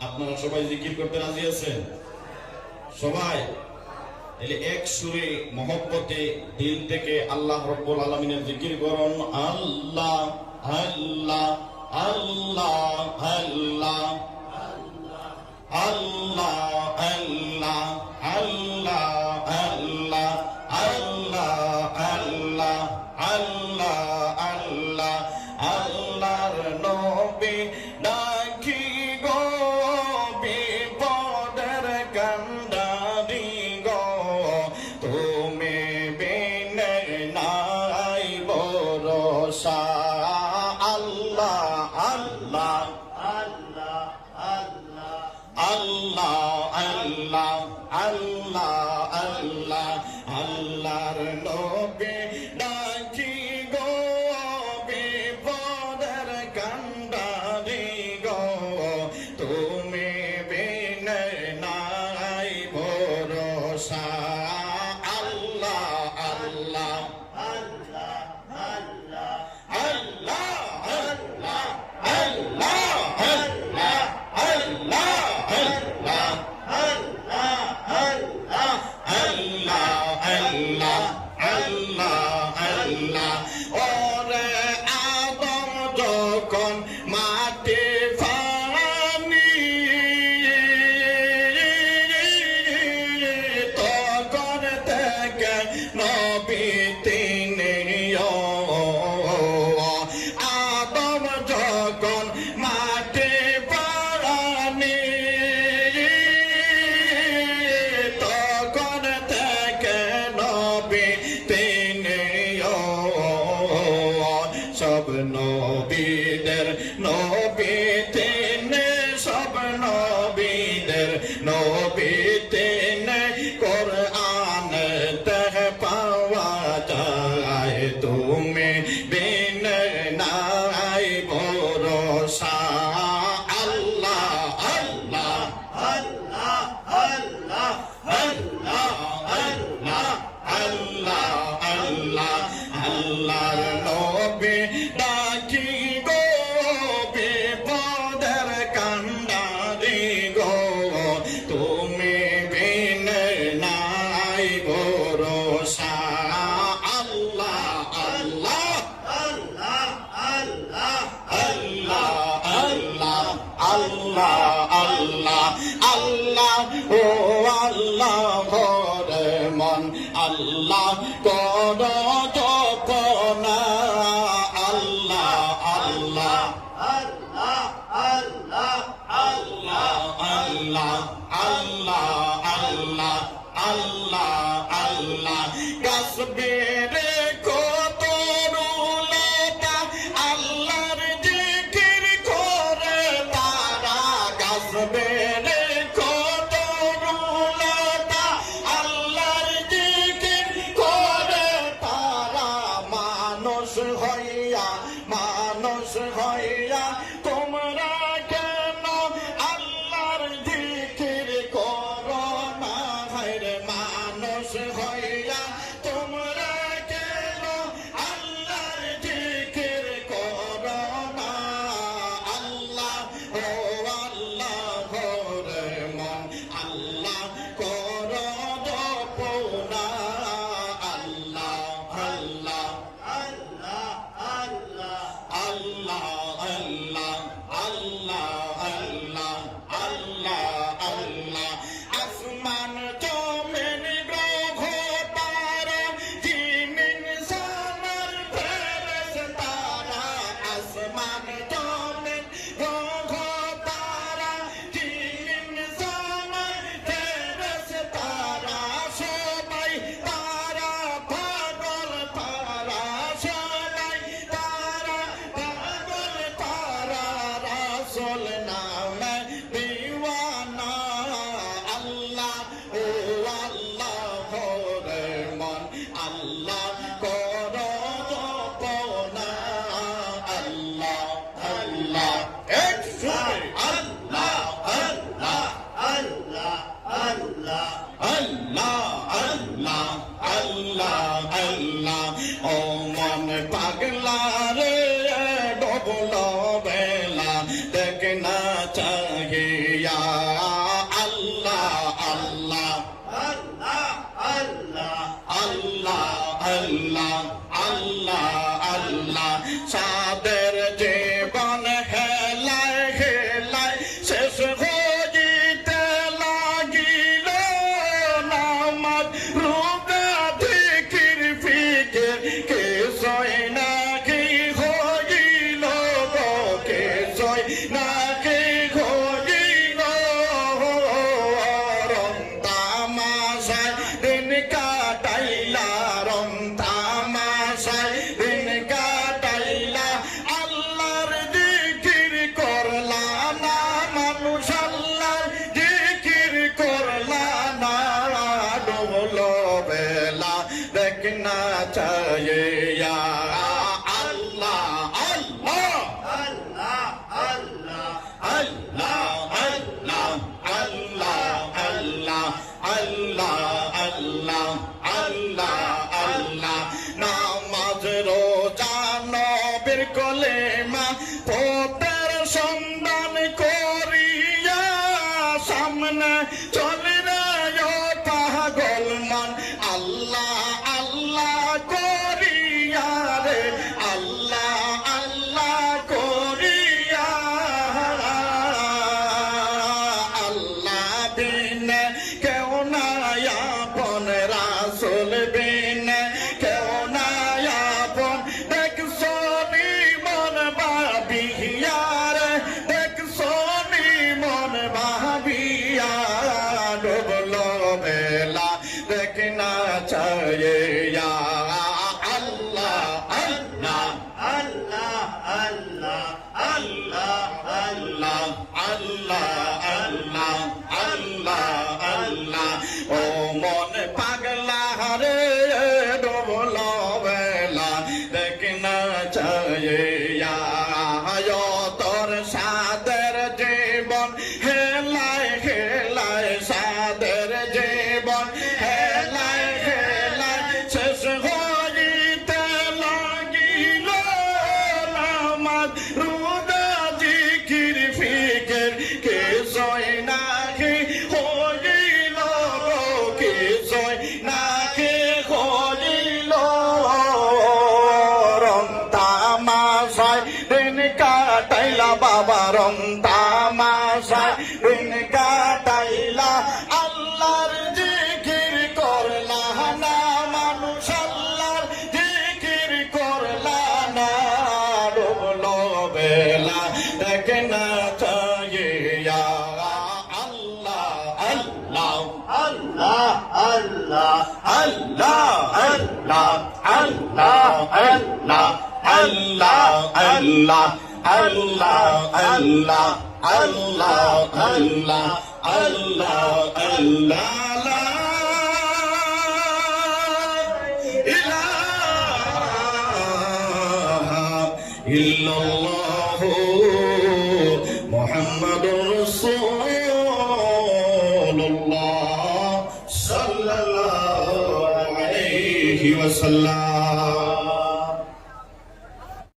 আপনারা সবাই জিকির করতে রাজি আছেন? সবাই তাহলে এক সুরে মহব্বতে দিল থেকে আল্লাহ রাব্বুল আলামিনের জিকির করুন। আল্লাহ আল্লাহ আল্লাহ আল্লাহ আল্লাহ আল্লাহ আল্লাহ আল্লাহ আল্লাহ আল্লাহ আল্লাহ আল্লাহর নবী ডাকি গো বিপদের কান্ডারি গো, তুমি বিনে নাই ভরসা। আল্লাহ আল্লাহ আল্লাহ আল্লাহ আল্লাহ আল্লাহ আল্লাহর নবী ডাকি গো বিপদের কান্ডারি গো, তুমি বিনে নাই ভরসা। আল্লাহ আল্লাহ আল্লাহ আল্লাহ আল্লাহ আল্লাহ আল্লাহ আল্লাহ আল্লাহ আল্লাহ আল্লাহ। ওরে আদম যখন মাটি ফানি তখন থেকে নবী তিনি, আদম যখন মাটি ফানি তখন থেকে নবী তিনি, সব নবীদের নবী তিনি, সব নবীদের নবী তিনি। কোরআন তে পাওয়া যায় তুমি বিনে নাই ভরসা। আল্লাহ আল্লাহ আল্লাহ আল্লাহ আল্লাহ আল্লাহ আল্লাহ আল্লাহ আল্লাহর নবী ডাকি গো বিপদের কান্ডারি গো, তুমি বিনে নাই ভরসা। আল্লাহ আল্লাহ আল্লাহ আল্লাহ আল্লাহ আল্লাহ আল্লাহ আল্লাহ আল্লাহ ও আল্লাহ ভরে মন আল্লাহ কর যপনা। আল্লাহ আল্লাহ আল্লাহ আল্লাহ আল্লাহ আল্লাহ আল্লাহ আল্লাহ আল্লাহ আল্লাহ। গাছবেরে কত রুলতা আল্লাহর জিকির করে তারা, গাছবেরে কত রুলতা আল্লাহর জিকির করে তারা। মানুষ হইয়া তোমরা কেন আল্লাহর জিকির করো না? হায়রে মানুষ হইয়া তোমরা কেন আল্লাহর জিকির করো না? আল্লাহ ও আল্লাহ চাহে ইয়া আল্লাহ আল্লাহ আল্লাহ আল্লাহ আল্লাহ আল্লাহ সাদের জীবন হেলায় হেলায় শেষ হইতে লাগিল নামাজ রোজা জিকির ফিকির কিছুই নাকি হইল গো কিছুই নাকি হইল রমতামাশায় দিন কাটাইলা রমতামাশায় দিন কাটাইলা আল্লাহর জিকির করলা না মানুষ আল্লাহর জিকির করলা না ডুবলো বেলা দেখনা চায়ে ইয়া আল্লাহ আল্লাহ আল্লাহ আল্লাহ আল্লাহ আল্লাহ আল্লাহ আল্লাহ আল্লাহ নামাজ রোজা নবীর কলেমা পথের সন্ধান করিয়া সামনে চলে রে পাগল মন আল্লাহ আল্লাহ করিয়া রে আল্লাহ আল্লাহ করিয়া আল্লাহ বিনে কেউ নাই আপন রাসূল বিনে কেউ নাই আপন দেখছনি মন ভাবিয়া রে দেখছনি মন ভাবিয়া ডুবলো বেলা দেখনা চায়ে ইয়া আল্লাহ আল্লাহ আল্লাহ আল্লাহ আল্লাহ আল্লাহ ও মন পাগলা রে ডুবলো বেলা দেখনা চায়ে ইয়া তোর সাদের জীবন হেলায় হেলায় সাদের জীবন হেলায় হেলায় শেষ হইতে লাগিল নামাজ রোজা জিকির ফিকির কিছুই নাকি হইল কিছুই নাকি হইল রমতামাশায় দিন কাটাইলা বাবা রমতামাশায় দিন কাটাইলা আল্লাহর জিকির করলা না মানুষ আল্লাহর জিকির করলা না ডুবলো বেলা দেখনা চায়ে ইয়া আল্লাহ আল্লাহ আল্লাহ আল্লাহ আল্লাহ আল্লাহ আল্লাহ আল্লাহ আল্লাহ আল্লাহ আল্লাহ আল্লাহ আল্লাহ আল্লাহ আল্লাহ লা ইলাহা ইল্লাল্লাহু মুহাম্মাদুর রাসূলুল্লাহ সাল্লাল্লাহু আলাইহি ওয়াসাল্লাম